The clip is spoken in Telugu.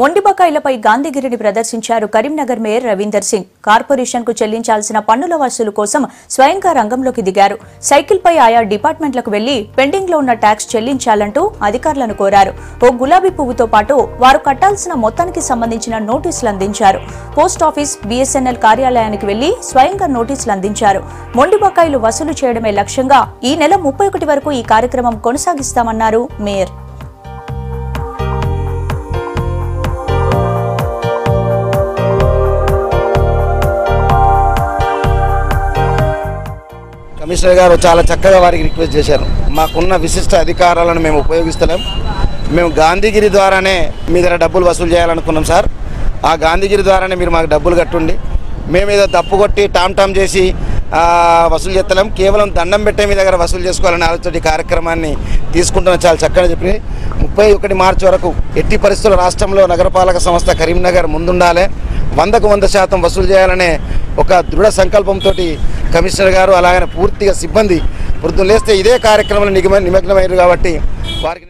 ఒండి బకాయిలపై గాంధీగిరిని ప్రదర్శించారు కరీంనగర్ మేయర్ రవీందర్ సింగ్. కార్పొరేషన్కు చెల్లించాల్సిన పన్నుల వసూలు కోసం స్వయంగా రంగంలోకి దిగారు. సైకిల్పై ఆయా డిపార్ట్మెంట్లకు వెళ్లి పెండింగ్లో ఉన్న ట్యాక్స్ చెల్లించాలంటూ అధికారులను కోరారు. ఓ గులాబీ పువ్వుతో పాటు వారు కట్టాల్సిన మొత్తానికి సంబంధించిన నోటీసులు అందించారు. పోస్టాఫీస్, BSNL కార్యాలయానికి వెళ్లి స్వయంగా నోటీసులు అందించారు. మొండి బకాయిలు వసూలు చేయడమే లక్ష్యంగా ఈ నెల 31 వరకు ఈ కార్యక్రమం కొనసాగిస్తామన్నారు మేయర్. కమిషనర్ గారు చాలా చక్కగా వారికి రిక్వెస్ట్ చేశారు. మాకున్న విశిష్ట అధికారాలను మేము ఉపయోగిస్తలేం. మేము గాంధీగిరి ద్వారానే మీ దగ్గర డబ్బులు వసూలు చేయాలనుకున్నాం సార్. ఆ గాంధీగిరి ద్వారానే మీరు మాకు డబ్బులు కట్టుండి, మేము ఏదో తప్పు కొట్టి టామ్ చేసి వసూలు చేస్తలేం. కేవలం దండం పెట్టే మీ దగ్గర వసూలు చేసుకోవాలని ఆలోచన ఈ కార్యక్రమాన్ని తీసుకుంటున్నాం. చాలా చక్కగా చెప్పి 31 మార్చి వరకు ఎట్టి పరిస్థితుల్లో రాష్ట్రంలో నగరపాలక సంస్థ కరీంనగర్ ముందుండాలి, 100కు 100% వసూలు చేయాలనే ఒక దృఢ సంకల్పంతో కమిషనర్ గారు అలాగే పూర్తిగా సిబ్బంది పొద్దున్న లేస్తే ఇదే కార్యక్రమంలో నిమగ్నమయ్యారు. కాబట్టి వారికి